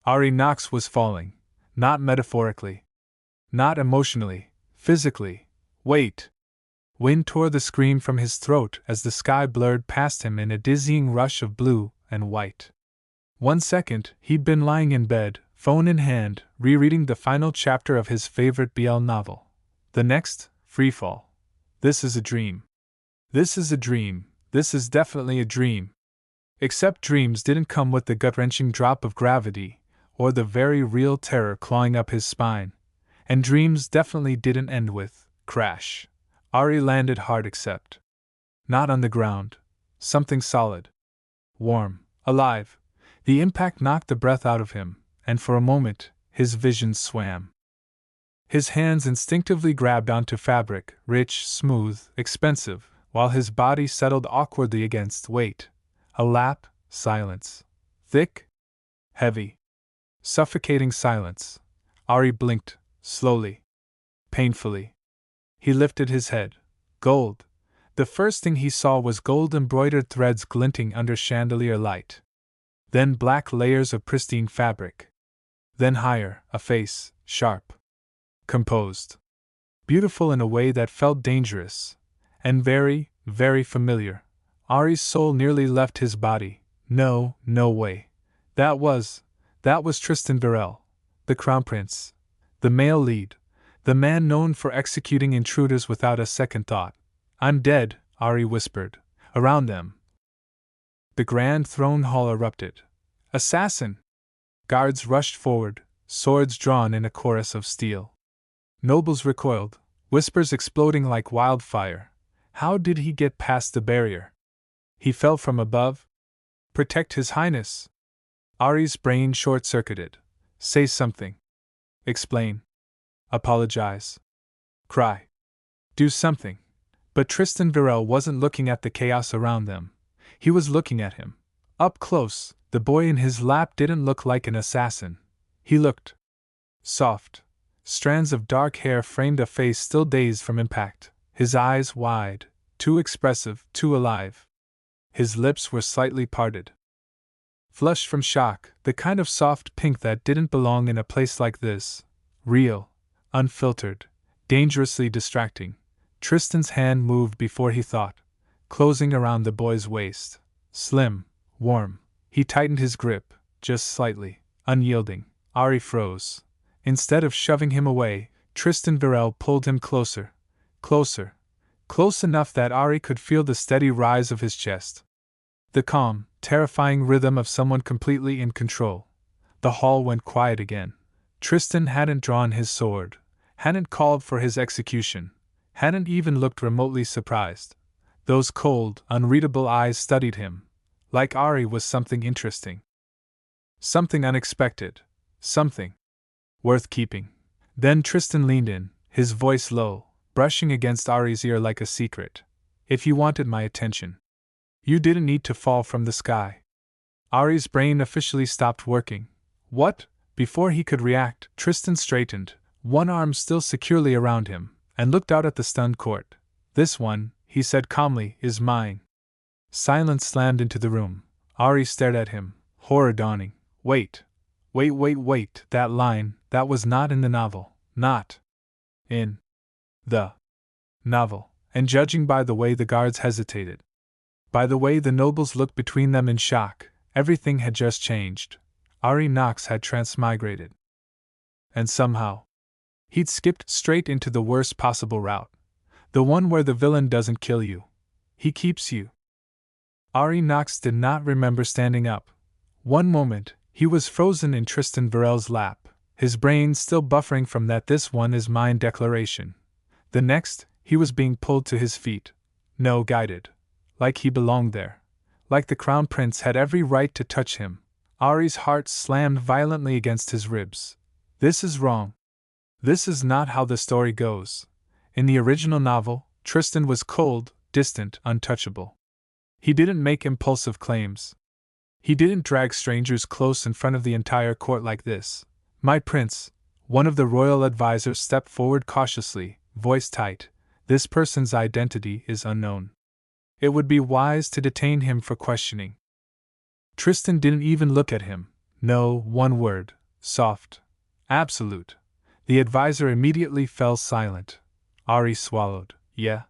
Ari Knox was falling. Not metaphorically. Not emotionally. Physically. Wait! Wind tore the scream from his throat as the sky blurred past him in a dizzying rush of blue and white. 1 second, he'd been lying in bed, phone in hand, rereading the final chapter of his favorite BL novel. The next, freefall. This is a dream. This is a dream. This is definitely a dream. Except dreams didn't come with the gut-wrenching drop of gravity, or the very real terror clawing up his spine. And dreams definitely didn't end with crash. Ari landed hard except not on the ground. Something solid. Warm. Alive. The impact knocked the breath out of him, and for a moment, his vision swam. His hands instinctively grabbed onto fabric, rich, smooth, expensive, while his body settled awkwardly against weight. A lap, silence. Thick, heavy, suffocating silence. Ari blinked, slowly, painfully. He lifted his head. Gold. The first thing he saw was gold-embroidered threads glinting under chandelier light. Then black layers of pristine fabric. Then higher, a face, sharp, composed, beautiful in a way that felt dangerous, and very, very familiar. Ari's soul nearly left his body. No way. That was Tristan Virelle, the Crown Prince, the male lead, the man known for executing intruders without a second thought. I'm dead, Ari whispered. Around them, the grand throne hall erupted. Assassin! Guards rushed forward, swords drawn in a chorus of steel. Nobles recoiled, whispers exploding like wildfire. How did he get past the barrier? He fell from above? Protect His Highness! Ari's brain short-circuited. Say something. Explain. Apologize. Cry. Do something. But Tristan Virelle wasn't looking at the chaos around them. He was looking at him. Up close, the boy in his lap didn't look like an assassin. He looked soft. Strands of dark hair framed a face still dazed from impact, his eyes wide, too expressive, too alive. His lips were slightly parted. Flushed from shock, the kind of soft pink that didn't belong in a place like this. Real, unfiltered, dangerously distracting. Tristan's hand moved before he thought, closing around the boy's waist. Slim, warm. He tightened his grip, just slightly, unyielding. Ari froze. Instead of shoving him away, Tristan Virelle pulled him closer. Closer. Close enough that Ari could feel the steady rise of his chest. The calm, terrifying rhythm of someone completely in control. The hall went quiet again. Tristan hadn't drawn his sword, hadn't called for his execution, hadn't even looked remotely surprised. Those cold, unreadable eyes studied him, like Ari was something interesting. Something unexpected. Something worth keeping. Then Tristan leaned in, his voice low, brushing against Ari's ear like a secret. If you wanted my attention, you didn't need to fall from the sky. Ari's brain officially stopped working. What? Before he could react, Tristan straightened, one arm still securely around him, and looked out at the stunned court. This one, he said calmly, is mine. Silence slammed into the room. Ari stared at him, horror dawning. Wait. That line, that was not in the novel. Not in the novel. And judging by the way the guards hesitated, by the way the nobles looked between them in shock, everything had just changed. Ari Knox had transmigrated. And somehow, he'd skipped straight into the worst possible route. The one where the villain doesn't kill you. He keeps you. Ari Knox did not remember standing up. One moment, he was frozen in Tristan Virelle's lap, his brain still buffering from that "this one is mine" declaration. The next, he was being pulled to his feet. No, guided. Like he belonged there. Like the Crown Prince had every right to touch him. Ari's heart slammed violently against his ribs. This is wrong. This is not how the story goes. In the original novel, Tristan was cold, distant, untouchable. He didn't make impulsive claims. He didn't drag strangers close in front of the entire court like this. My prince, one of the royal advisors stepped forward cautiously, voice tight. This person's identity is unknown. It would be wise to detain him for questioning. Tristan didn't even look at him. No, one word, soft, absolute. The advisor immediately fell silent. Ari swallowed. Yeah.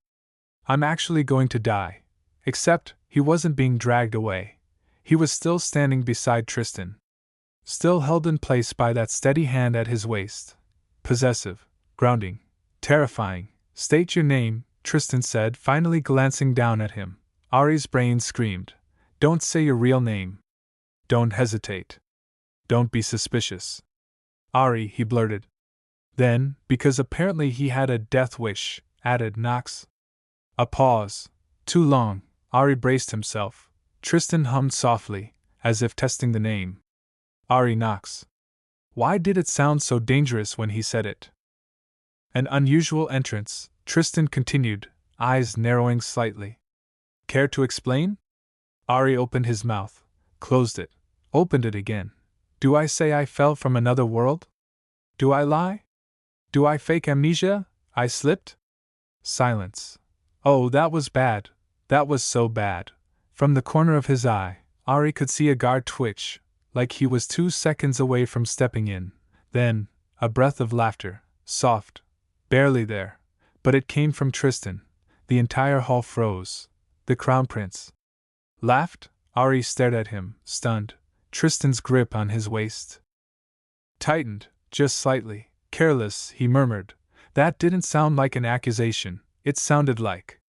I'm actually going to die. Except, he wasn't being dragged away. He was still standing beside Tristan. Still held in place by that steady hand at his waist. Possessive, grounding, terrifying. State your name, Tristan said, finally glancing down at him. Ari's brain screamed. Don't say your real name. Don't hesitate. Don't be suspicious. Ari, he blurted. Then, because apparently he had a death wish, added Knox. A pause. Too long. Ari braced himself. Tristan hummed softly, as if testing the name. Ari Knox. Why did it sound so dangerous when he said it? An unusual entrance, Tristan continued, eyes narrowing slightly. Care to explain? Ari opened his mouth, closed it, opened it again. Do I say I fell from another world? Do I lie? Do I fake amnesia? I slipped? Silence. Oh, that was bad. That was so bad. From the corner of his eye, Ari could see a guard twitch, like he was 2 seconds away from stepping in. Then, a breath of laughter, soft, barely there, but it came from Tristan. The entire hall froze. The Crown Prince laughed. Ari stared at him, stunned. Tristan's grip on his waist tightened, just slightly. Careless, he murmured. That didn't sound like an accusation, it sounded like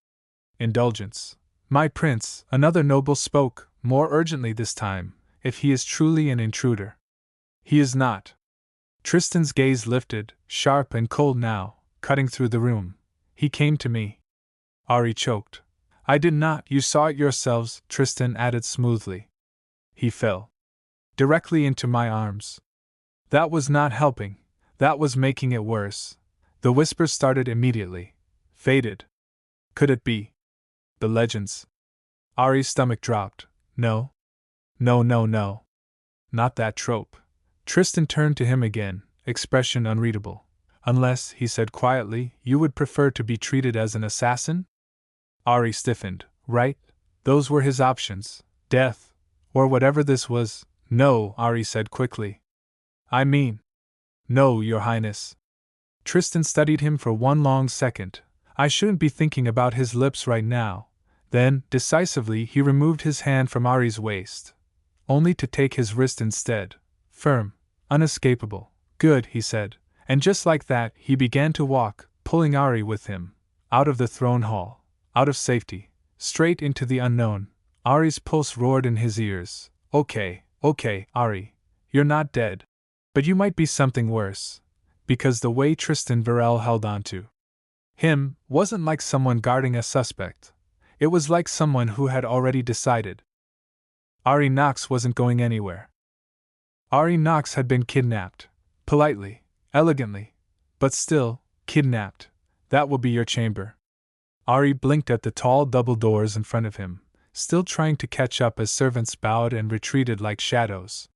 indulgence. My prince, another noble spoke, more urgently this time, if he is truly an intruder. He is not. Tristan's gaze lifted, sharp and cold now, cutting through the room. He came to me. Ari choked. I did not, you saw it yourselves, Tristan added smoothly. He fell directly into my arms. That was not helping, that was making it worse. The whispers started immediately, faded. Could it be the legends? Ari's stomach dropped. No. No, no, no. Not that trope. Tristan turned to him again, expression unreadable. Unless, he said quietly, you would prefer to be treated as an assassin? Ari stiffened. Right? Those were his options. Death. Or whatever this was. No, Ari said quickly. I mean. No, Your Highness. Tristan studied him for one long second. I shouldn't be thinking about his lips right now. Then, decisively, he removed his hand from Ari's waist. Only to take his wrist instead. Firm. Unescapable. Good, he said. And just like that, he began to walk, pulling Ari with him. Out of the throne hall. Out of safety. Straight into the unknown. Ari's pulse roared in his ears. Okay, Ari. You're not dead. But you might be something worse. Because the way Tristan Virelle held on to him wasn't like someone guarding a suspect. It was like someone who had already decided. Ari Knox wasn't going anywhere. Ari Knox had been kidnapped. Politely, elegantly. But still, kidnapped. That will be your chamber. Ari blinked at the tall double doors in front of him, still trying to catch up as servants bowed and retreated like shadows.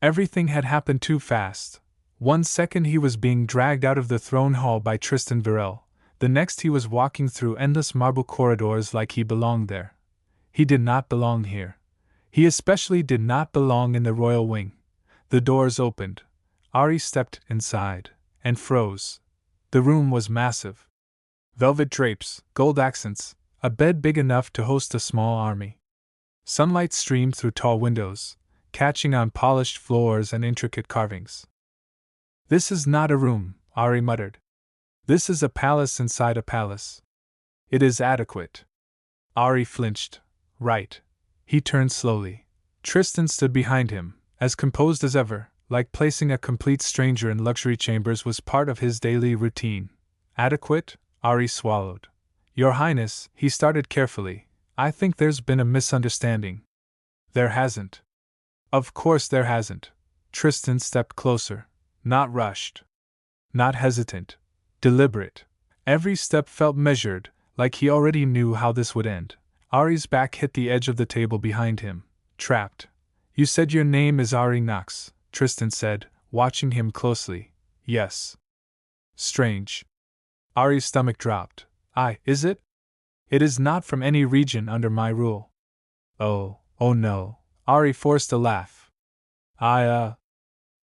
Everything had happened too fast. 1 second he was being dragged out of the throne hall by Tristan Virelle. The next he was walking through endless marble corridors like he belonged there. He did not belong here. He especially did not belong in the royal wing. The doors opened. Ari stepped inside, and froze. The room was massive. Velvet drapes, gold accents, a bed big enough to host a small army. Sunlight streamed through tall windows, catching on polished floors and intricate carvings. This is not a room, Ari muttered. This is a palace inside a palace. It is adequate. Ari flinched. Right. He turned slowly. Tristan stood behind him, as composed as ever, like placing a complete stranger in luxury chambers was part of his daily routine. Adequate? Ari swallowed. Your Highness, he started carefully, I think there's been a misunderstanding. There hasn't. Of course there hasn't. Tristan stepped closer. Not rushed. Not hesitant. Deliberate. Every step felt measured, like he already knew how this would end. Ari's back hit the edge of the table behind him. Trapped. You said your name is Ari Knox, Tristan said, watching him closely. Yes. Strange. Ari's stomach dropped. Is it? It is not from any region under my rule. Oh no. Ari forced a laugh.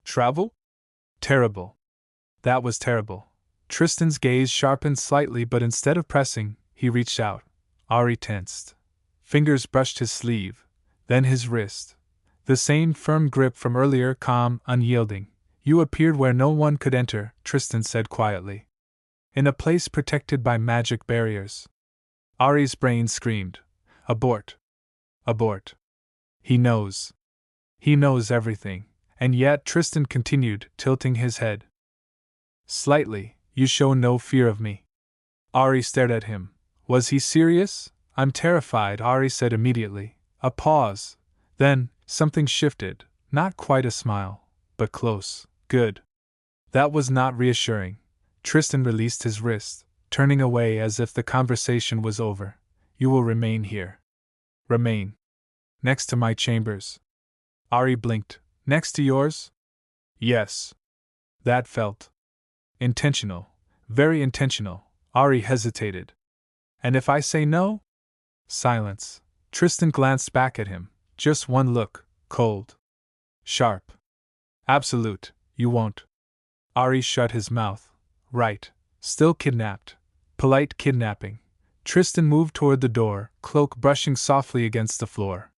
Travel? Terrible. That was terrible. Tristan's gaze sharpened slightly, but instead of pressing, he reached out. Ari tensed. Fingers brushed his sleeve, then his wrist. The same firm grip from earlier, calm, unyielding. You appeared where no one could enter, Tristan said quietly. In a place protected by magic barriers. Ari's brain screamed. Abort. Abort. He knows. He knows everything, and yet Tristan continued, tilting his head. Slightly, you show no fear of me. Ari stared at him. Was he serious? I'm terrified, Ari said immediately. A pause. Then, something shifted, not quite a smile, but close. Good. That was not reassuring. Tristan released his wrist, turning away as if the conversation was over. You will remain here. Remain. Next to my chambers. Ari blinked. Next to yours? Yes. That felt intentional. Very intentional. Ari hesitated. And if I say no? Silence. Tristan glanced back at him. Just one look, cold. Sharp. Absolute. You won't. Ari shut his mouth. Right. Still kidnapped. Polite kidnapping. Tristan moved toward the door, cloak brushing softly against the floor.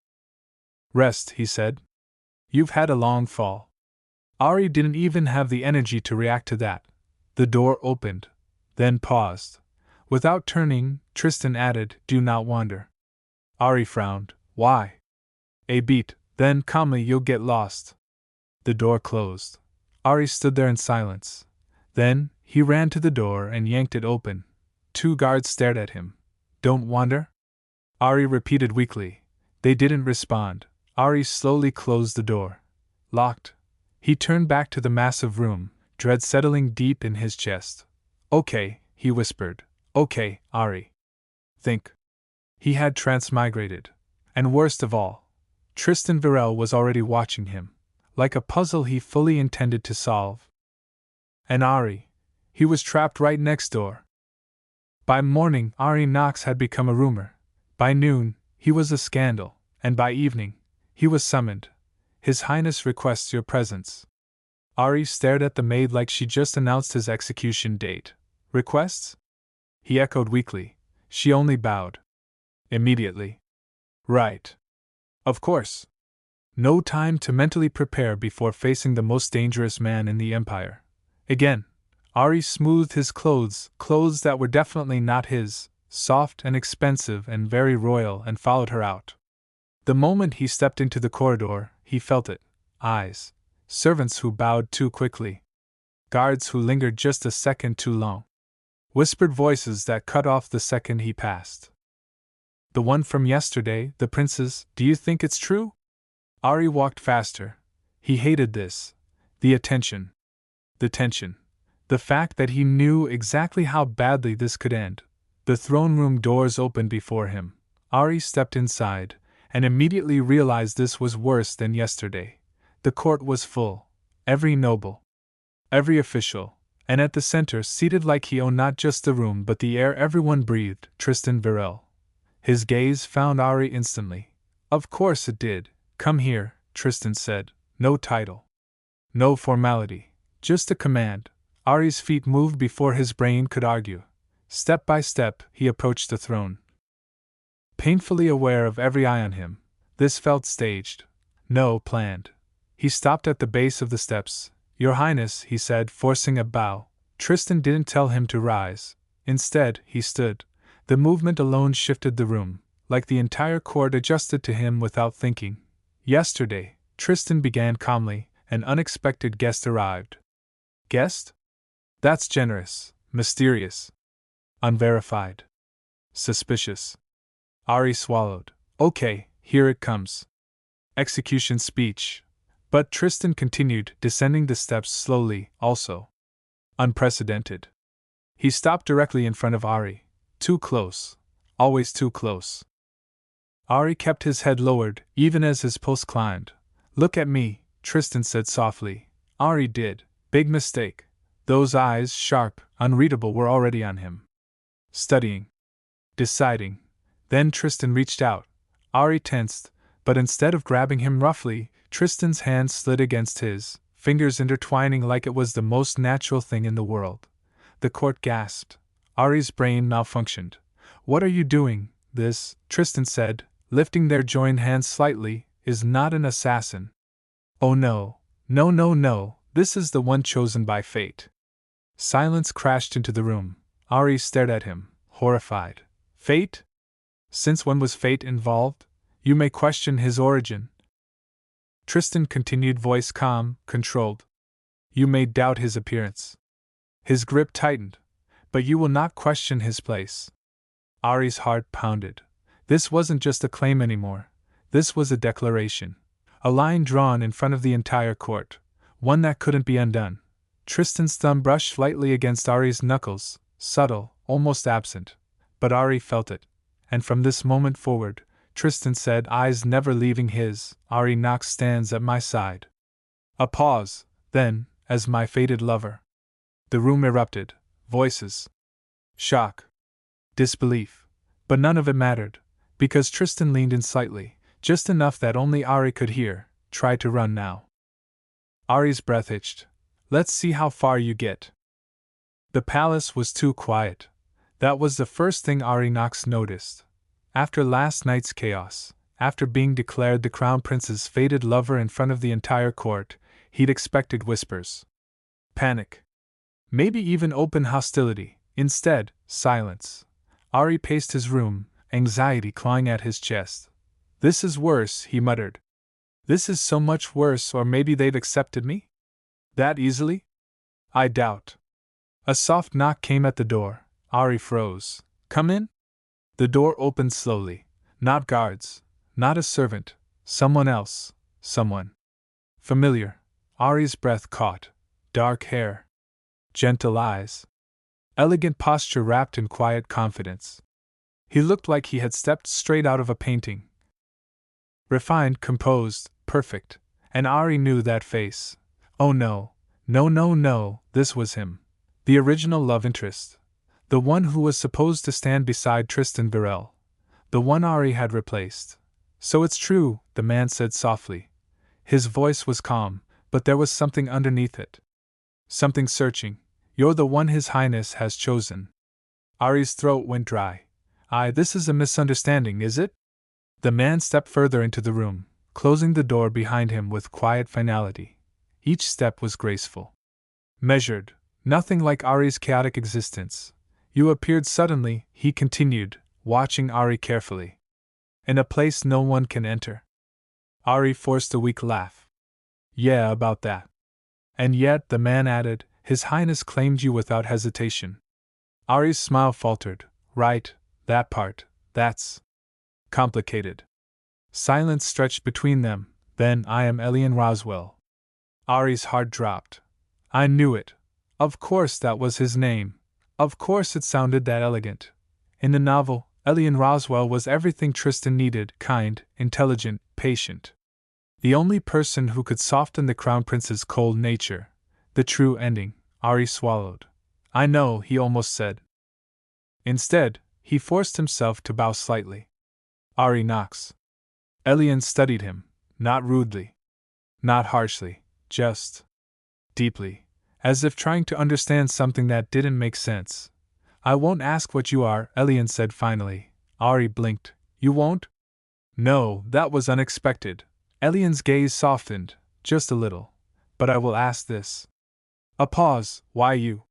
Rest, he said. You've had a long fall. Ari didn't even have the energy to react to that. The door opened, then paused. Without turning, Tristan added, Do not wander. Ari frowned. Why? A beat, then calmly, you'll get lost. The door closed. Ari stood there in silence. Then, he ran to the door and yanked it open. 2 guards stared at him. Don't wander? Ari repeated weakly. They didn't respond. Ari slowly closed the door. Locked. He turned back to the massive room, dread settling deep in his chest. Okay, he whispered. Okay, Ari. Think. He had transmigrated. And worst of all, Tristan Virelle was already watching him, like a puzzle he fully intended to solve. And Ari. He was trapped right next door. By morning, Ari Knox had become a rumor. By noon, he was a scandal, and by evening, he was summoned. His Highness requests your presence. Ari stared at the maid like she just announced his execution date. Requests? He echoed weakly. She only bowed. Immediately. Right. Of course. No time to mentally prepare before facing the most dangerous man in the Empire. Again, Ari smoothed his clothes that were definitely not his, soft and expensive and very royal, and followed her out. The moment he stepped into the corridor, he felt it. Eyes. Servants who bowed too quickly. Guards who lingered just a second too long. Whispered voices that cut off the second he passed. The one from yesterday, the prince's, do you think it's true? Ari walked faster. He hated this. The attention. The tension. The fact that he knew exactly how badly this could end. The throne room doors opened before him. Ari stepped inside, and immediately realized this was worse than yesterday. The court was full. Every noble. Every official. And at the center, seated like he owned not just the room but the air everyone breathed, Tristan Virelle. His gaze found Ari instantly. Of course it did. Come here, Tristan said. No title. No formality. Just a command. Ari's feet moved before his brain could argue. Step by step, he approached the throne. Painfully aware of every eye on him, this felt staged. No, planned. He stopped at the base of the steps. Your Highness, he said, forcing a bow. Tristan didn't tell him to rise. Instead, he stood. The movement alone shifted the room, like the entire court adjusted to him without thinking. Yesterday, Tristan began calmly, an unexpected guest arrived. Guest? That's generous, mysterious, unverified, suspicious. Ari swallowed. Okay, here it comes. Execution speech. But Tristan continued, descending the steps slowly, also. Unprecedented. He stopped directly in front of Ari. Too close. Always too close. Ari kept his head lowered, even as his pulse climbed. Look at me, Tristan said softly. Ari did. Big mistake. Those eyes, sharp, unreadable, were already on him. Studying. Deciding. Then Tristan reached out. Ari tensed, but instead of grabbing him roughly, Tristan's hand slid against his, fingers intertwining like it was the most natural thing in the world. The court gasped. Ari's brain malfunctioned. "What are you doing?" "This," Tristan said, lifting their joined hands slightly, "is not an assassin." "Oh no, no, no, no, this is the one chosen by fate." Silence crashed into the room. Ari stared at him, horrified. "Fate? Since when was fate involved? You may question his origin." Tristan continued, voice calm, controlled. "You may doubt his appearance." His grip tightened. "But you will not question his place." Ari's heart pounded. This wasn't just a claim anymore. This was a declaration. A line drawn in front of the entire court. One that couldn't be undone. Tristan's thumb brushed lightly against Ari's knuckles, subtle, almost absent. But Ari felt it. And from this moment forward, Tristan said, eyes never leaving his, "Ari Knox stands at my side." A pause, then, "as my fated lover." The room erupted. Voices. Shock. Disbelief. But none of it mattered, because Tristan leaned in slightly, just enough that only Ari could hear. "Try to run now." Ari's breath hitched. "Let's see how far you get." The palace was too quiet. That was the first thing Ari Knox noticed. After last night's chaos, after being declared the Crown Prince's fated lover in front of the entire court, he'd expected whispers. Panic. Maybe even open hostility. Instead, silence. Ari paced his room, anxiety clawing at his chest. "This is worse," he muttered. "This is so much worse, or maybe they've accepted me? That easily? I doubt." A soft knock came at the door. Ari froze. "Come in?" The door opened slowly. Not guards. Not a servant. Someone else. Someone familiar. Ari's breath caught. Dark hair. Gentle eyes. Elegant posture wrapped in quiet confidence. He looked like he had stepped straight out of a painting. Refined, composed, perfect. And Ari knew that face. Oh no, no, no, no, this was him. The original love interest. The one who was supposed to stand beside Tristan Virelle. The one Ari had replaced. "So it's true," the man said softly. His voice was calm, but there was something underneath it. Something searching. "You're the one His Highness has chosen." Ari's throat went dry. This is a misunderstanding, is it?" The man stepped further into the room, closing the door behind him with quiet finality. Each step was graceful. Measured. Nothing like Ari's chaotic existence. "You appeared suddenly," he continued, watching Ari carefully. "In a place no one can enter." Ari forced a weak laugh. "Yeah, about that." "And yet," the man added, "His Highness claimed you without hesitation." Ari's smile faltered. "Right, that part, that's complicated." Silence stretched between them, then, "I am Elian Roswell." Ari's heart dropped. "I knew it. Of course that was his name. Of course it sounded that elegant. In the novel, Elian Roswell was everything Tristan needed: kind, intelligent, patient. The only person who could soften the Crown Prince's cold nature. The true ending. Ari swallowed. "I know," he almost said. Instead, he forced himself to bow slightly. "Ari Knox." Elian studied him, not rudely. Not harshly, just deeply, as if trying to understand something that didn't make sense. "I won't ask what you are," Elian said finally. Ari blinked. "You won't?" "No, that was unexpected." Elian's gaze softened, just a little. "But I will ask this." A pause. "Why you?"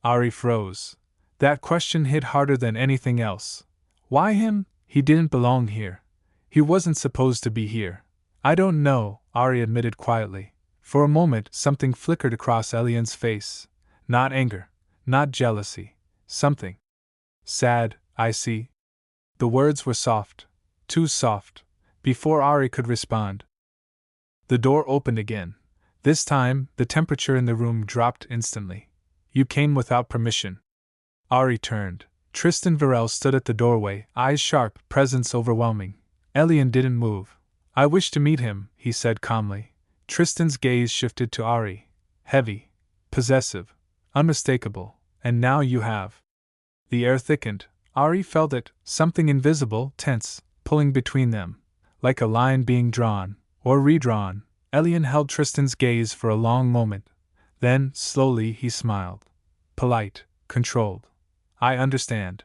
Ari froze. That question hit harder than anything else. Why him? He didn't belong here. He wasn't supposed to be here. "I don't know," Ari admitted quietly. For a moment, something flickered across Elian's face. Not anger, not jealousy. Something sad, "I see." The words were soft. Too soft. Before Ari could respond, the door opened again. This time, the temperature in the room dropped instantly. "You came without permission." Ari turned. Tristan Virelle stood at the doorway, eyes sharp, presence overwhelming. Elian didn't move. "I wish to meet him," he said calmly. Tristan's gaze shifted to Ari. Heavy, possessive, unmistakable. "And now you have." The air thickened. Ari felt it, something invisible, tense, pulling between them. Like a line being drawn, or redrawn, Elian held Tristan's gaze for a long moment. Then, slowly, he smiled. Polite, controlled. I understand.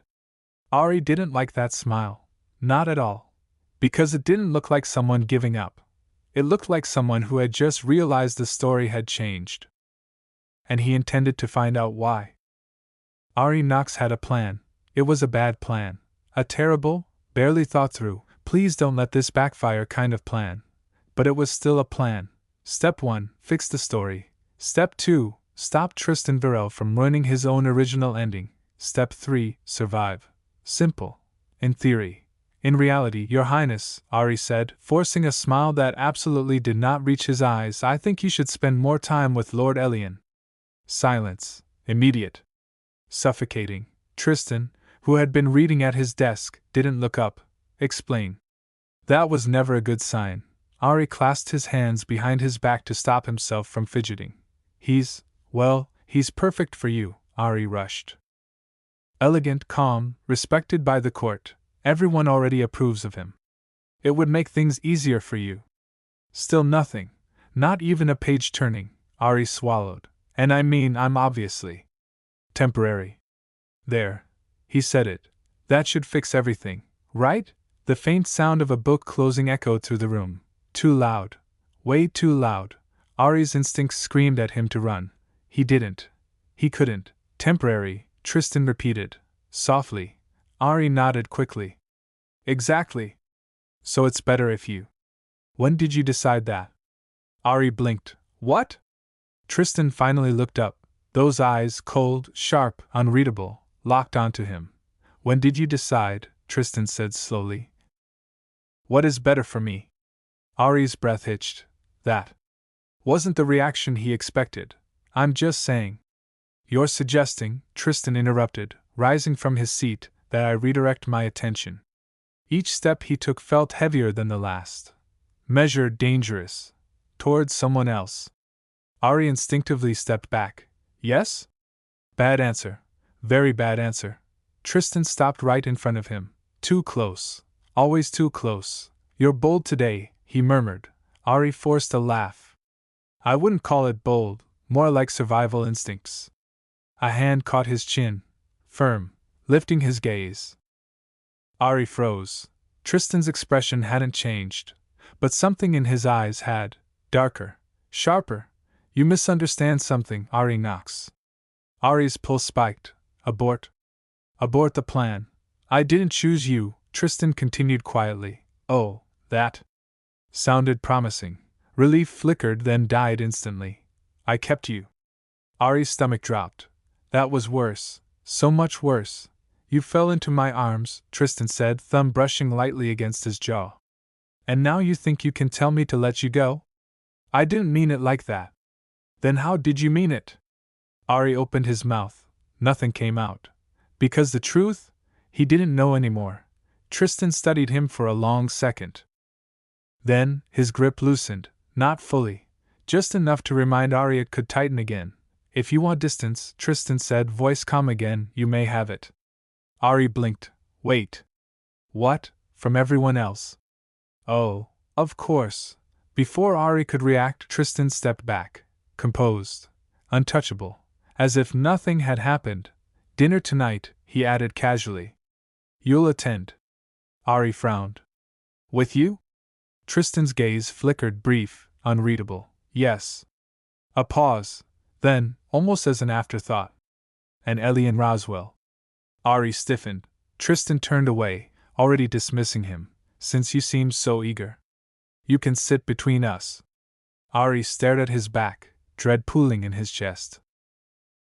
Ari didn't like that smile. Not at all. Because it didn't look like someone giving up. It looked like someone who had just realized the story had changed. And he intended to find out why. Ari Knox had a plan. It was a bad plan. A terrible, barely thought through, please don't let this backfire kind of plan. But it was still a plan. Step 1, fix the story. Step 2, stop Tristan Virelle from ruining his own original ending. Step 3, survive. Simple. In theory. In reality, Your Highness, Ari said, forcing a smile that absolutely did not reach his eyes, I think you should spend more time with Lord Elian. Silence. Immediate. Suffocating. Tristan, who had been reading at his desk, didn't look up. Explain. That was never a good sign. Ari clasped his hands behind his back to stop himself from fidgeting. He's perfect for you, Ari rushed. Elegant, calm, respected by the court. Everyone already approves of him. It would make things easier for you. Still nothing. Not even a page turning, Ari swallowed. And I mean, I'm obviously temporary. There. He said it. That should fix everything, right? The faint sound of a book closing echoed through the room. Too loud. Way too loud. Ari's instincts screamed at him to run. He didn't. He couldn't. Temporary, Tristan repeated. Softly. Ari nodded quickly. Exactly. So it's better if you. When did you decide that? Ari blinked. What? Tristan finally looked up. Those eyes, cold, sharp, unreadable, locked onto him. When did you decide? Tristan said slowly. What is better for me? Ari's breath hitched. That wasn't the reaction he expected. I'm just saying. You're suggesting, Tristan interrupted, rising from his seat, that I redirect my attention. Each step he took felt heavier than the last. Measured, dangerous. Towards someone else. Ari instinctively stepped back. Yes? Bad answer. Very bad answer. Tristan stopped right in front of him. Too close. Always too close. You're bold today, he murmured. Ari forced a laugh. I wouldn't call it bold, more like survival instincts. A hand caught his chin. Firm, lifting his gaze. Ari froze. Tristan's expression hadn't changed, but something in his eyes had. Darker. Sharper. You misunderstand something, Ari Knox. Ari's pulse spiked. Abort. Abort the plan. I didn't choose you, Tristan continued quietly. Oh, that sounded promising. Relief flickered, then died instantly. I kept you. Ari's stomach dropped. That was worse. So much worse. You fell into my arms, Tristan said, thumb brushing lightly against his jaw. And now you think you can tell me to let you go? I didn't mean it like that. Then how did you mean it? Ari opened his mouth. Nothing came out. Because the truth? He didn't know anymore. Tristan studied him for a long second. Then, his grip loosened, not fully, just enough to remind Ari it could tighten again. If you want distance, Tristan said, voice calm again, you may have it. Ari blinked. Wait. What? From everyone else? Oh, of course. Before Ari could react, Tristan stepped back, composed, untouchable, as if nothing had happened. Dinner tonight, he added casually. You'll attend. Ari frowned. With you? Tristan's gaze flickered, brief, unreadable. Yes. A pause. Then, almost as an afterthought. And Elian Roswell. Ari stiffened. Tristan turned away, already dismissing him. Since you seem so eager. You can sit between us. Ari stared at his back, dread pooling in his chest.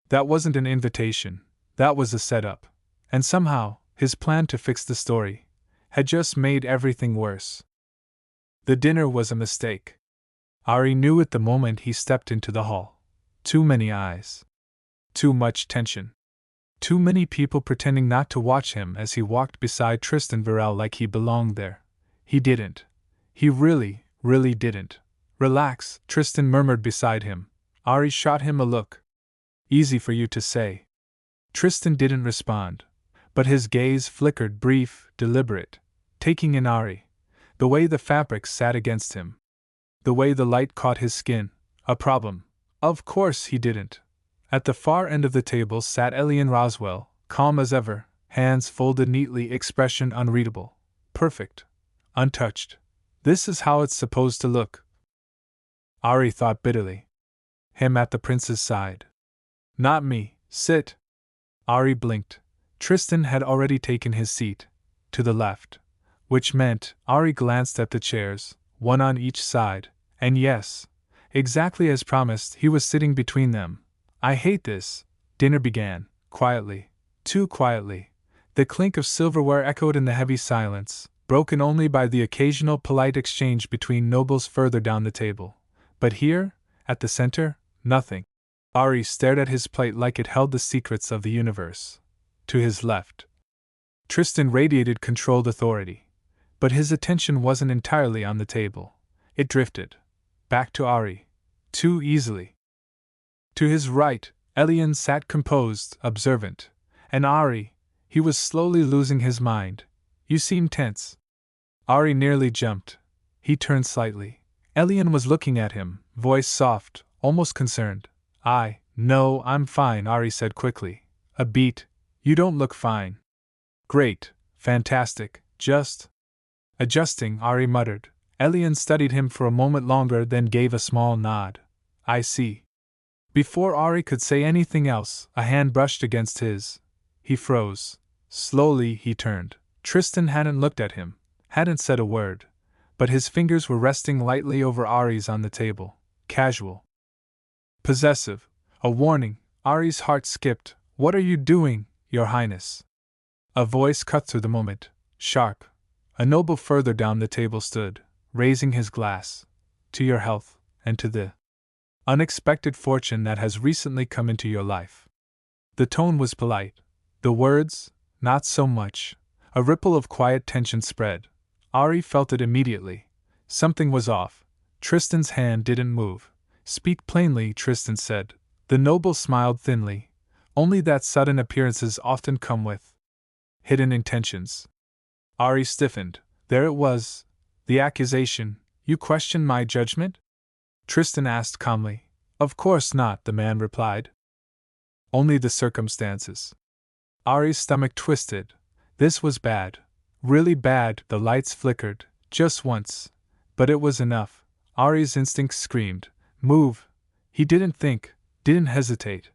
That wasn't an invitation. That was a setup. And somehow, his plan to fix the story had just made everything worse. The dinner was a mistake. Ari knew it the moment he stepped into the hall. Too many eyes. Too much tension. Too many people pretending not to watch him as he walked beside Tristan Virelle like he belonged there. He didn't. He really, really didn't. Relax, Tristan murmured beside him. Ari shot him a look. Easy for you to say. Tristan didn't respond, but his gaze flickered, brief, deliberate, taking in Ari, the way the fabric sat against him. The way the light caught his skin. A problem. Of course he didn't. At the far end of the table sat Elian Roswell, calm as ever, hands folded neatly, expression unreadable. Perfect. Untouched. This is how it's supposed to look. Ari thought bitterly. Him at the prince's side. Not me. Sit. Ari blinked. Tristan had already taken his seat, to the left, which meant Ari glanced at the chairs, one on each side, and yes, exactly as promised, he was sitting between them. I hate this, dinner began, quietly, too quietly. The clink of silverware echoed in the heavy silence, broken only by the occasional polite exchange between nobles further down the table. But here, at the center, nothing. Ari stared at his plate like it held the secrets of the universe. To his left, Tristan radiated controlled authority. But his attention wasn't entirely on the table. It drifted back to Ari, too easily. To his right, Elian sat composed, observant. And Ari, he was slowly losing his mind. You seem tense. Ari nearly jumped. He turned slightly. Elian was looking at him, voice soft, almost concerned. No, I'm fine, Ari said quickly. A beat. You don't look fine. Great. Fantastic. Just. Adjusting, Ari muttered. Elian studied him for a moment longer, then gave a small nod. I see. Before Ari could say anything else, a hand brushed against his. He froze. Slowly he turned. Tristan hadn't looked at him, hadn't said a word, but his fingers were resting lightly over Ari's on the table. Casual. Possessive. A warning. Ari's heart skipped. What are you doing, Your Highness? A voice cut through the moment. Sharp. A noble further down the table stood, raising his glass. To your health, and to the unexpected fortune that has recently come into your life. The tone was polite. The words, not so much. A ripple of quiet tension spread. Ari felt it immediately. Something was off. Tristan's hand didn't move. Speak plainly, Tristan said. The noble smiled thinly. Only that sudden appearances often come with hidden intentions. Ari stiffened. There it was. The accusation. You question my judgment? Tristan asked calmly. Of course not, the man replied. Only the circumstances. Ari's stomach twisted. This was bad. Really bad. The lights flickered, just once. But it was enough. Ari's instincts screamed. Move. He didn't think, didn't hesitate.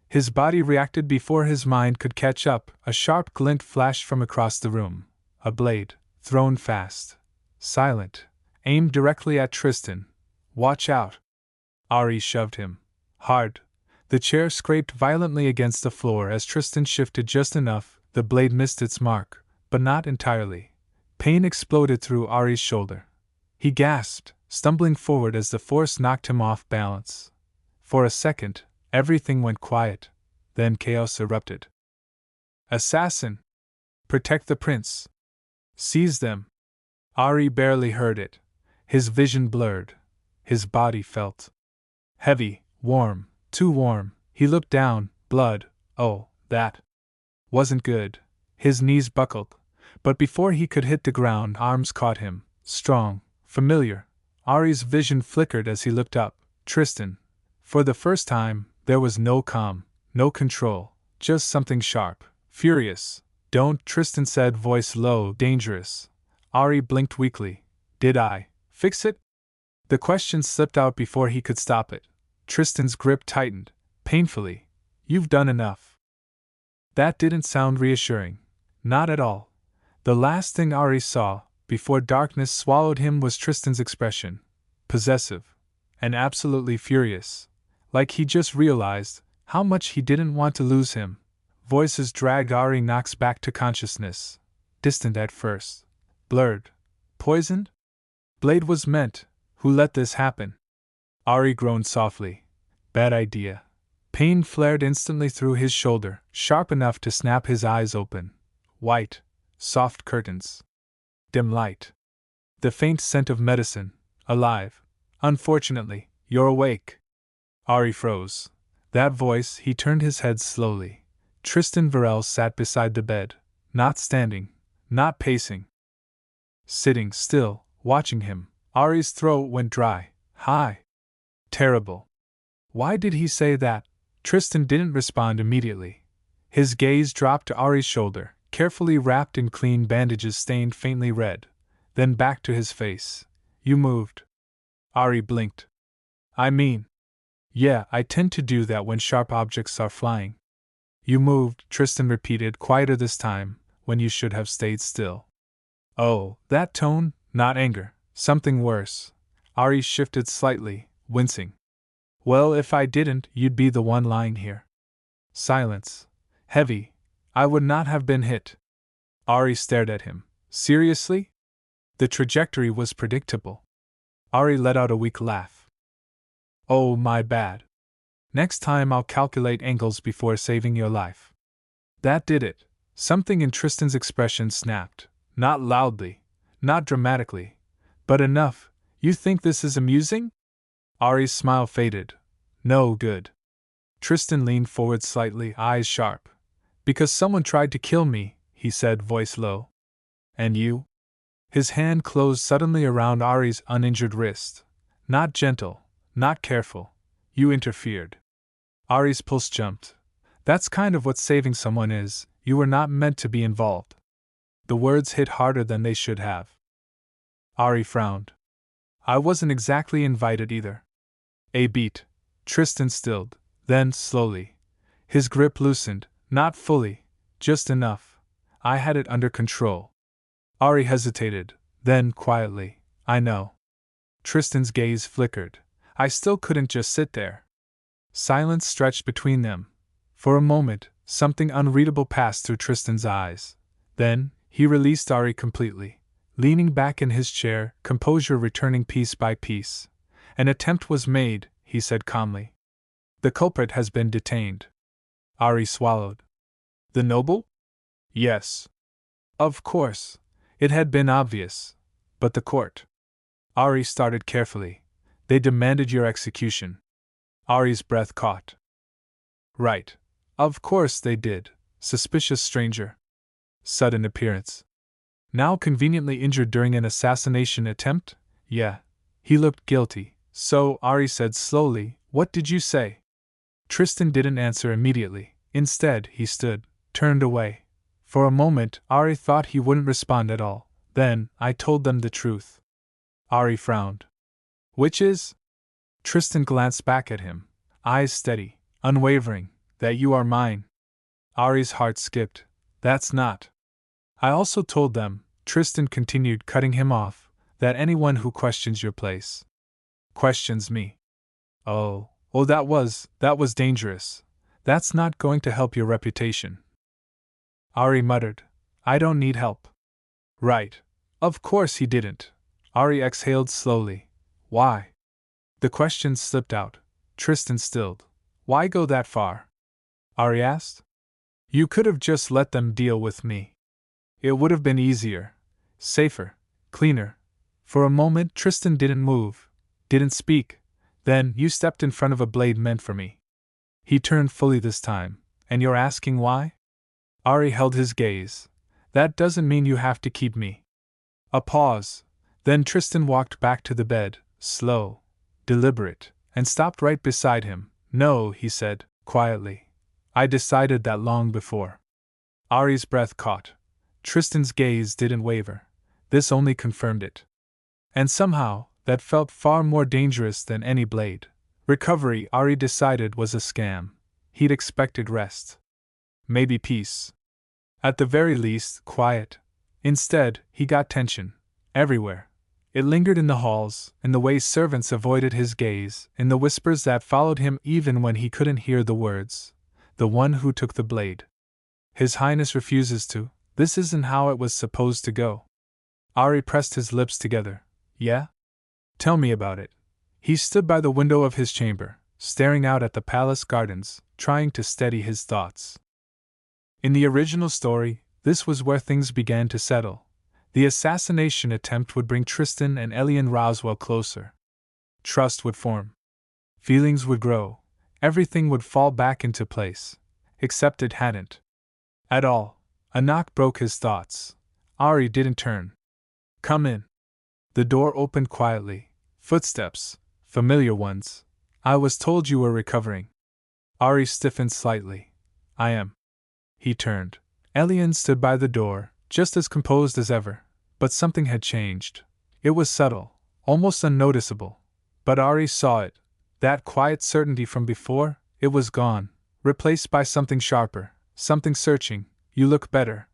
His body reacted before his mind could catch up. A sharp glint flashed from across the room. A blade, thrown fast. Silent. Aimed directly at Tristan. Watch out. Ari shoved him. Hard. The chair scraped violently against the floor as Tristan shifted just enough. The blade missed its mark, but not entirely. Pain exploded through Ari's shoulder. He gasped, stumbling forward as the force knocked him off balance. For a second, everything went quiet. Then chaos erupted. Assassin! Protect the prince! Seize them! Ari barely heard it. His vision blurred. His body felt heavy, warm, too warm. He looked down. Blood. Oh, that wasn't good. His knees buckled. But before he could hit the ground, arms caught him. Strong, familiar. Ari's vision flickered as he looked up. Tristan. For the first time, there was no calm, no control, just something sharp, furious. Don't, Tristan said, voice low, dangerous. Ari blinked weakly. Did I fix it? The question slipped out before he could stop it. Tristan's grip tightened, painfully. You've done enough. That didn't sound reassuring. Not at all. The last thing Ari saw, before darkness swallowed him, was Tristan's expression. Possessive. And absolutely furious. Like he just realized how much he didn't want to lose him. Voices dragged Ari Knox back to consciousness. Distant at first. Blurred. Poisoned? Blade was meant. Who let this happen? Ari groaned softly. Bad idea. Pain flared instantly through his shoulder, sharp enough to snap his eyes open. White. Soft curtains. Dim light. The faint scent of medicine. Alive. Unfortunately, you're awake. Ari froze. That voice, he turned his head slowly. Tristan Virelle sat beside the bed, not standing, not pacing. Sitting still, watching him. Ari's throat went dry. Hi. Terrible. Why did he say that? Tristan didn't respond immediately. His gaze dropped to Ari's shoulder, carefully wrapped in clean bandages stained faintly red, then back to his face. You moved. Ari blinked. I mean, yeah, I tend to do that when sharp objects are flying. You moved, Tristan repeated, quieter this time, when you should have stayed still. Oh, that tone, not anger, something worse. Ari shifted slightly, wincing. Well, if I didn't, you'd be the one lying here. Silence. Heavy. I would not have been hit. Ari stared at him. Seriously? The trajectory was predictable. Ari let out a weak laugh. Oh, my bad. Next time I'll calculate angles before saving your life. That did it. Something in Tristan's expression snapped. Not loudly, not dramatically, but enough. You think this is amusing? Ari's smile faded. No good. Tristan leaned forward slightly, eyes sharp. Because someone tried to kill me, he said, voice low. And you? His hand closed suddenly around Ari's uninjured wrist. Not gentle, not careful. You interfered. Ari's pulse jumped. That's kind of what saving someone is. You were not meant to be involved. The words hit harder than they should have. Ari frowned. I wasn't exactly invited either. A beat. Tristan stilled. Then, slowly. His grip loosened, not fully, just enough. I had it under control. Ari hesitated, then quietly, I know. Tristan's gaze flickered. I still couldn't just sit there. Silence stretched between them. For a moment, something unreadable passed through Tristan's eyes. Then, he released Ari completely. Leaning back in his chair, composure returning piece by piece. An attempt was made, he said calmly. The culprit has been detained. Ari swallowed. The noble? Yes. Of course. It had been obvious. But the court? Ari started carefully. They demanded your execution. Ari's breath caught. Right. Of course they did. Suspicious stranger. Sudden appearance. Now conveniently injured during an assassination attempt? Yeah. He looked guilty. So, Ari said slowly, what did you say? Tristan didn't answer immediately. Instead, he stood, turned away. For a moment, Ari thought he wouldn't respond at all. Then, I told them the truth. Ari frowned. Which is? Tristan glanced back at him, eyes steady, unwavering, that you are mine. Ari's heart skipped. That's not. I also told them, Tristan continued, cutting him off, that anyone who questions your place questions me. Oh, that was dangerous. That's not going to help your reputation. Ari muttered, I don't need help. Right. Of course he didn't. Ari exhaled slowly. Why? The question slipped out. Tristan stilled. Why go that far? Ari asked. You could have just let them deal with me. It would have been easier, safer, cleaner. For a moment Tristan didn't move, didn't speak. Then you stepped in front of a blade meant for me. He turned fully this time. And you're asking why? Ari held his gaze. That doesn't mean you have to keep me. A pause. Then Tristan walked back to the bed, slow, deliberate, and stopped right beside him. No, he said, quietly. I decided that long before. Ari's breath caught. Tristan's gaze didn't waver. This only confirmed it. And somehow, that felt far more dangerous than any blade. Recovery, Ari decided, was a scam. He'd expected rest. Maybe peace. At the very least, quiet. Instead, he got tension. Everywhere. It lingered in the halls, in the way servants avoided his gaze, in the whispers that followed him even when he couldn't hear the words. The one who took the blade. His Highness refuses to. This isn't how it was supposed to go. Ari pressed his lips together. Yeah? Tell me about it. He stood by the window of his chamber, staring out at the palace gardens, trying to steady his thoughts. In the original story, this was where things began to settle. The assassination attempt would bring Tristan and Elian Roswell closer. Trust would form. Feelings would grow. Everything would fall back into place. Except it hadn't. At all. A knock broke his thoughts. Ari didn't turn. Come in. The door opened quietly. Footsteps. Familiar ones. I was told you were recovering. Ari stiffened slightly. I am. He turned. Elian stood by the door, just as composed as ever, but something had changed. It was subtle, almost unnoticeable. But Ari saw it. That quiet certainty from before, it was gone, replaced by something sharper, something searching. You look better,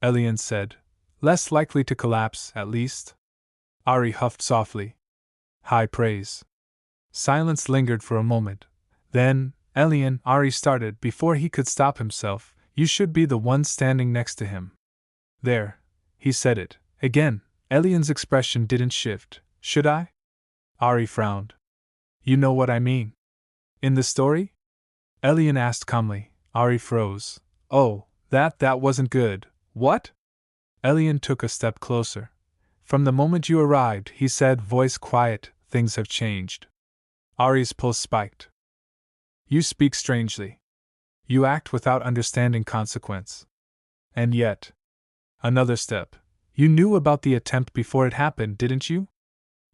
Elian said. Less likely to collapse, at least. Ari huffed softly. High praise. Silence lingered for a moment. Then, Elian, Ari started before he could stop himself. You should be the one standing next to him. There. He said it. Again, Elian's expression didn't shift. Should I? Ari frowned. You know what I mean. In the story? Elian asked calmly. Ari froze. Oh, that wasn't good. What? Elian took a step closer. From the moment you arrived, he said, voice quiet, things have changed. Ari's pulse spiked. You speak strangely. You act without understanding consequence. And yet. Another step. You knew about the attempt before it happened, didn't you?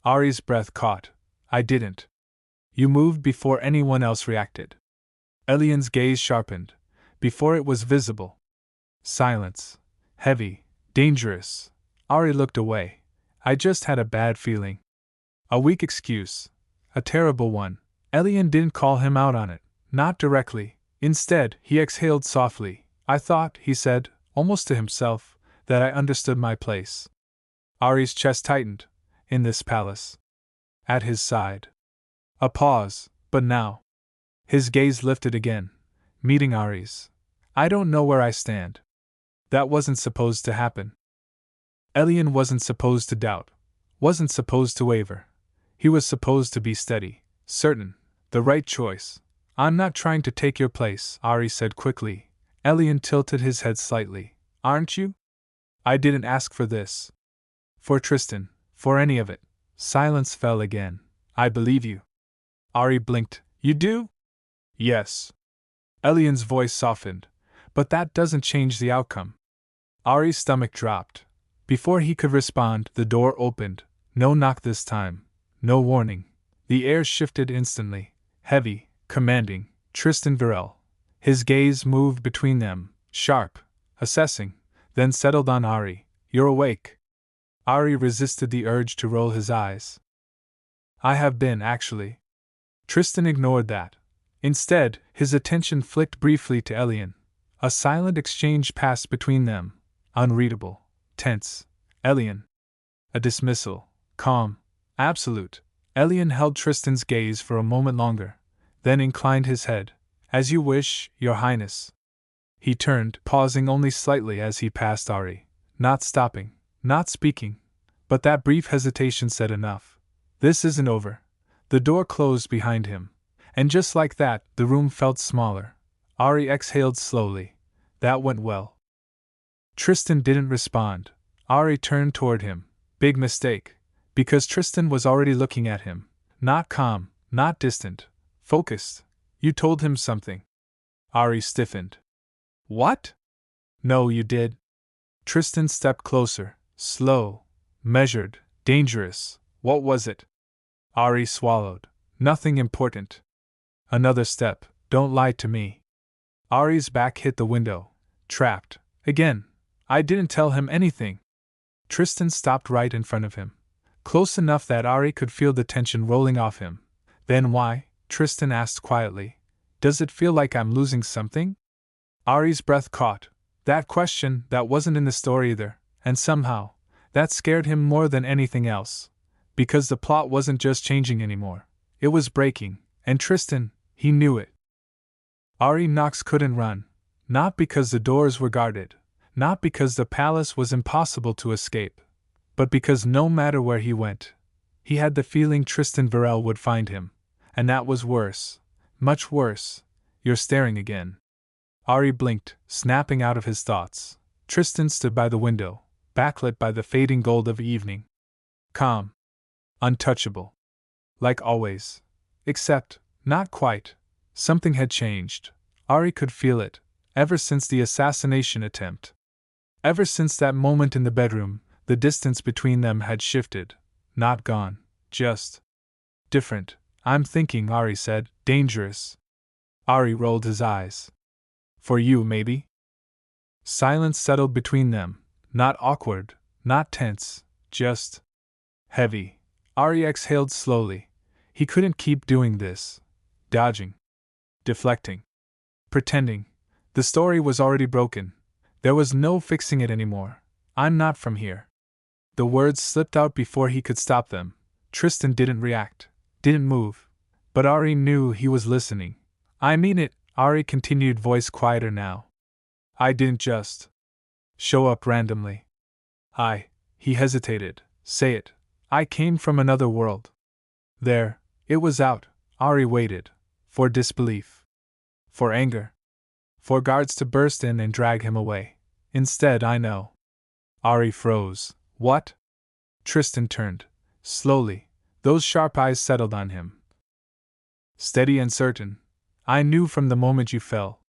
Ari's breath caught. I didn't. You moved before anyone else reacted. Elian's gaze sharpened. Before it was visible. Silence. Heavy. Dangerous. Ari looked away. I just had a bad feeling. A weak excuse. A terrible one. Elian didn't call him out on it. Not directly. Instead, he exhaled softly. I thought, he said, almost to himself, that I understood my place. Ari's chest tightened. In this palace. At his side. A pause, but now. His gaze lifted again, meeting Ari's. I don't know where I stand. That wasn't supposed to happen. Elian wasn't supposed to doubt. Wasn't supposed to waver. He was supposed to be steady, certain, the right choice. I'm not trying to take your place, Ari said quickly. Elian tilted his head slightly. Aren't you? I didn't ask for this. For Tristan, for any of it. Silence fell again. I believe you. Ari blinked. You do? Yes. Elian's voice softened. But that doesn't change the outcome. Ari's stomach dropped. Before he could respond, the door opened. No knock this time. No warning. The air shifted instantly. Heavy, commanding. Tristan Virelle. His gaze moved between them, sharp, assessing, then settled on Ari. You're awake. Ari resisted the urge to roll his eyes. I have been, actually. Tristan ignored that. Instead, his attention flicked briefly to Elian. A silent exchange passed between them. Unreadable. Tense. Elian. A dismissal. Calm. Absolute. Elian held Tristan's gaze for a moment longer, then inclined his head. As you wish, Your Highness. He turned, pausing only slightly as he passed Ari. Not stopping. Not speaking. But that brief hesitation said enough. This isn't over. The door closed behind him. And just like that, the room felt smaller. Ari exhaled slowly. That went well. Tristan didn't respond. Ari turned toward him. Big mistake. Because Tristan was already looking at him. Not calm, not distant. Focused. You told him something. Ari stiffened. What? No, you did. Tristan stepped closer. Slow. Measured. Dangerous. What was it? Ari swallowed. Nothing important. Another step. Don't lie to me. Ari's back hit the window. Trapped. Again. I didn't tell him anything. Tristan stopped right in front of him. Close enough that Ari could feel the tension rolling off him. Then why? Tristan asked quietly. Does it feel like I'm losing something? Ari's breath caught. That question, that wasn't in the story either, and somehow, that scared him more than anything else. Because the plot wasn't just changing anymore. It was breaking, and Tristan, he knew it. Ari Knox couldn't run. Not because the doors were guarded. Not because the palace was impossible to escape. But because no matter where he went, he had the feeling Tristan Virelle would find him. And that was worse. Much worse. You're staring again. Ari blinked, snapping out of his thoughts. Tristan stood by the window, backlit by the fading gold of evening. Calm. Untouchable. Like always. Except, not quite. Something had changed. Ari could feel it, ever since the assassination attempt. Ever since that moment in the bedroom, the distance between them had shifted. Not gone. Just Different. I'm thinking, Ari said. Dangerous. Ari rolled his eyes. For you, maybe? Silence settled between them. Not awkward, not tense, just heavy. Ari exhaled slowly. He couldn't keep doing this. Dodging. Deflecting. Pretending. The story was already broken. There was no fixing it anymore. I'm not from here. The words slipped out before he could stop them. Tristan didn't react, didn't move. But Ari knew he was listening. I mean it, Ari continued, voice quieter now. I didn't just show up randomly. He hesitated. Say it. I came from another world. There, it was out. Ari waited. For disbelief. For anger. For guards to burst in and drag him away. Instead, I know. Ari froze. What? Tristan turned. Slowly. Those sharp eyes settled on him. Steady and certain. I knew from the moment you fell.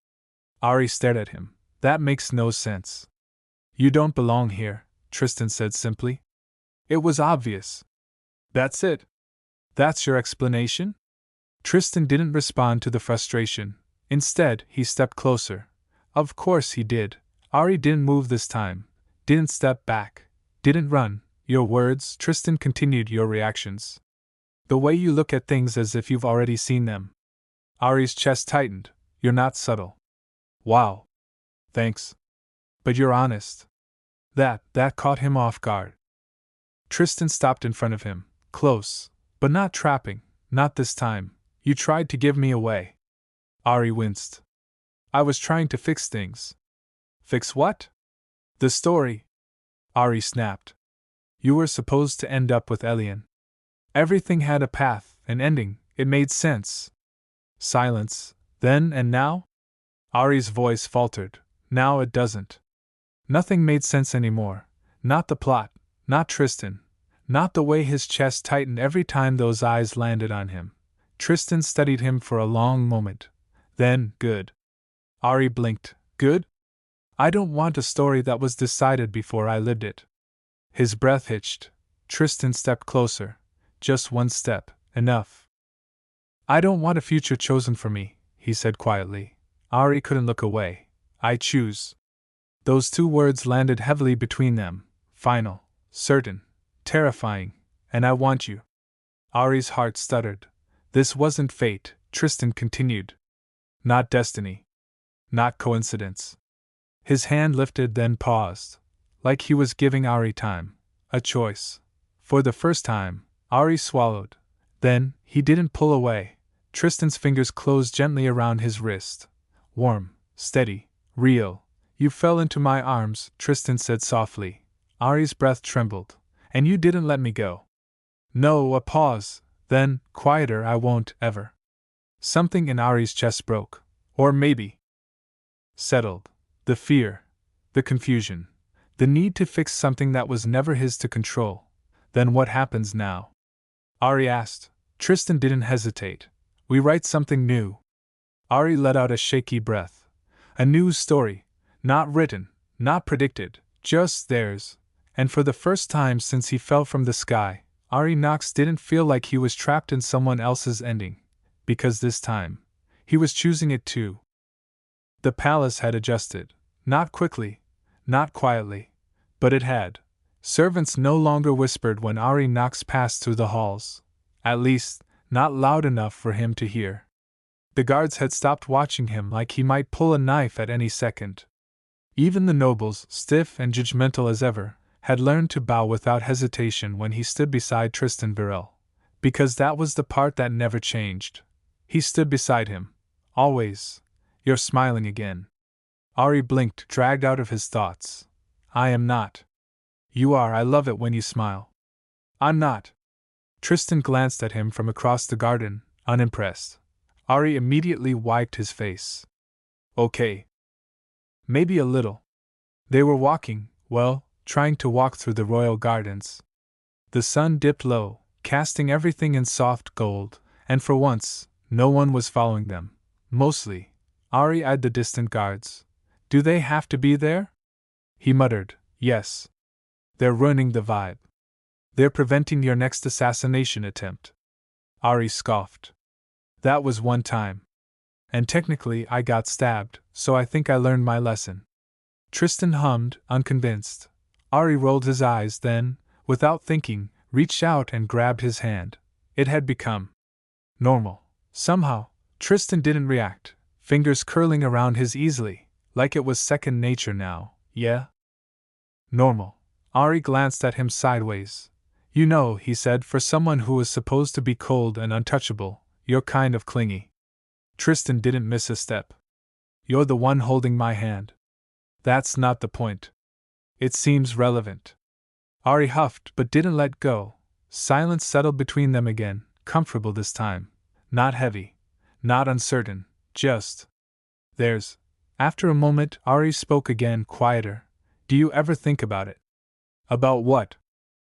Ari stared at him. That makes no sense. You don't belong here, Tristan said simply. It was obvious. That's it. That's your explanation? Tristan didn't respond to the frustration. Instead, he stepped closer. Of course he did. Ari didn't move this time. Didn't step back. Didn't run. Your words, Tristan continued, your reactions. The way you look at things as if you've already seen them. Ari's chest tightened. You're not subtle. Wow. Thanks. But you're honest. That caught him off guard. Tristan stopped in front of him. Close. But not trapping. Not this time. You tried to give me away. Ari winced. I was trying to fix things. Fix what? The story. Ari snapped. You were supposed to end up with Elian. Everything had a path, an ending, it made sense. Silence. Then and now? Ari's voice faltered. Now it doesn't. Nothing made sense anymore. Not the plot, not Tristan, not the way his chest tightened every time those eyes landed on him. Tristan studied him for a long moment. Then, good. Ari blinked. Good? I don't want a story that was decided before I lived it. His breath hitched. Tristan stepped closer. Just one step, enough. I don't want a future chosen for me, he said quietly. Ari couldn't look away. I choose. Those two words landed heavily between them. Final, certain, terrifying, and I want you. Ari's heart stuttered. This wasn't fate, Tristan continued. Not destiny. Not coincidence. His hand lifted, then paused, like he was giving Ari time. A choice. For the first time, Ari swallowed. Then, he didn't pull away. Tristan's fingers closed gently around his wrist. Warm, steady, real. You fell into my arms, Tristan said softly. Ari's breath trembled. And you didn't let me go. No, a pause. Then, quieter, I won't, ever. Something in Ari's chest broke. Or maybe settled. The fear. The confusion. The need to fix something that was never his to control. Then what happens now? Ari asked. Tristan didn't hesitate. We write something new. Ari let out a shaky breath. A new story. Not written, not predicted, just theirs. And for the first time since he fell from the sky, Ari Knox didn't feel like he was trapped in someone else's ending. Because this time, he was choosing it too. The palace had adjusted. Not quickly, not quietly, but it had. Servants no longer whispered when Ari Knox passed through the halls. At least, not loud enough for him to hear. The guards had stopped watching him like he might pull a knife at any second. Even the nobles, stiff and judgmental as ever, had learned to bow without hesitation when he stood beside Tristan Virelle. Because that was the part that never changed. He stood beside him. Always. You're smiling again. Ari blinked, dragged out of his thoughts. I am not. You are. I love it when you smile. I'm not. Tristan glanced at him from across the garden, unimpressed. Ari immediately wiped his face. Okay. Maybe a little. They were walking, well, trying to walk through the royal gardens. The sun dipped low, casting everything in soft gold, and for once, no one was following them. Mostly. Ari eyed the distant guards. Do they have to be there? He muttered, yes. They're ruining the vibe. They're preventing your next assassination attempt. Ari scoffed. That was one time. And technically I got stabbed, so I think I learned my lesson. Tristan hummed, unconvinced. Ari rolled his eyes, then, without thinking, reached out and grabbed his hand. It had become normal. Somehow, Tristan didn't react, fingers curling around his easily, like it was second nature now. Yeah? Normal. Ari glanced at him sideways. You know, he said, for someone who was supposed to be cold and untouchable, you're kind of clingy. Tristan didn't miss a step. You're the one holding my hand. That's not the point. It seems relevant. Ari huffed but didn't let go. Silence settled between them again, comfortable this time. Not heavy. Not uncertain. Just. There's. After a moment, Ari spoke again, quieter. Do you ever think about it? About what?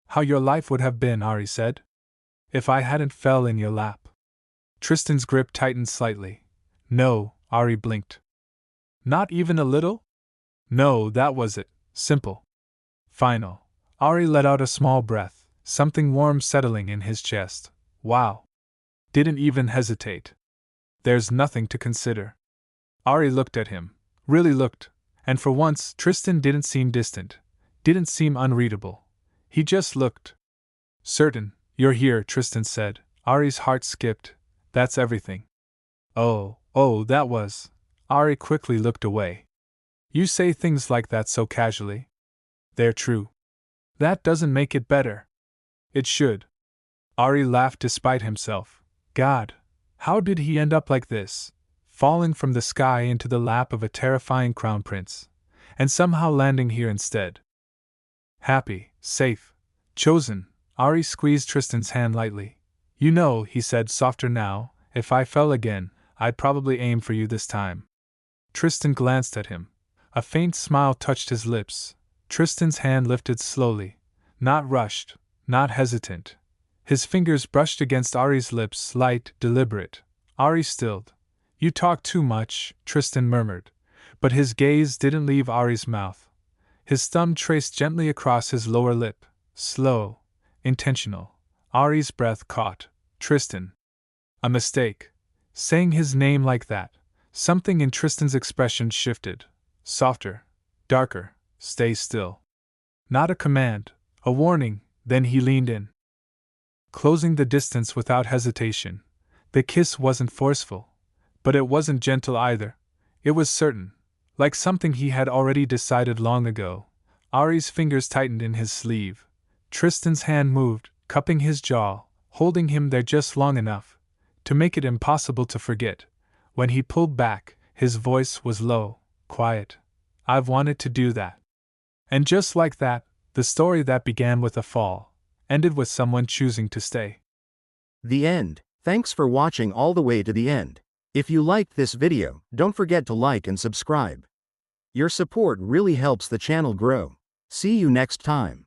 How your life would have been, Ari said. If I hadn't fell in your lap. Tristan's grip tightened slightly. No, Ari blinked. Not even a little? No, that was it. Simple. Final. Ari let out a small breath, something warm settling in his chest. Wow. Didn't even hesitate. There's nothing to consider. Ari looked at him. Really looked. And for once, Tristan didn't seem distant. Didn't seem unreadable. He just looked. Certain, you're here, Tristan said. Ari's heart skipped. That's everything. Oh, that was. Ari quickly looked away. You say things like that so casually. They're true. That doesn't make it better. It should. Ari laughed despite himself. God, how did he end up like this? Falling from the sky into the lap of a terrifying crown prince, and somehow landing here instead. Happy, safe, chosen. Ari squeezed Tristan's hand lightly. You know, he said softer now, if I fell again, I'd probably aim for you this time. Tristan glanced at him. A faint smile touched his lips. Tristan's hand lifted slowly. Not rushed, not hesitant. His fingers brushed against Ari's lips, light, deliberate. Ari stilled. You talk too much, Tristan murmured. But his gaze didn't leave Ari's mouth. His thumb traced gently across his lower lip. Slow. Intentional. Ari's breath caught. Tristan. A mistake. Saying his name like that. Something in Tristan's expression shifted. Softer. Darker. Stay still. Not a command. A warning. Then he leaned in. Closing the distance without hesitation. The kiss wasn't forceful. But it wasn't gentle either. It was certain. Like something he had already decided long ago. Ari's fingers tightened in his sleeve. Tristan's hand moved, cupping his jaw, holding him there just long enough to make it impossible to forget. When he pulled back, his voice was low, quiet. I've wanted to do that. And just like that, the story that began with a fall ended with someone choosing to stay. The end. Thanks for watching all the way to the end. If you liked this video, don't forget to like and subscribe. Your support really helps the channel grow. See you next time.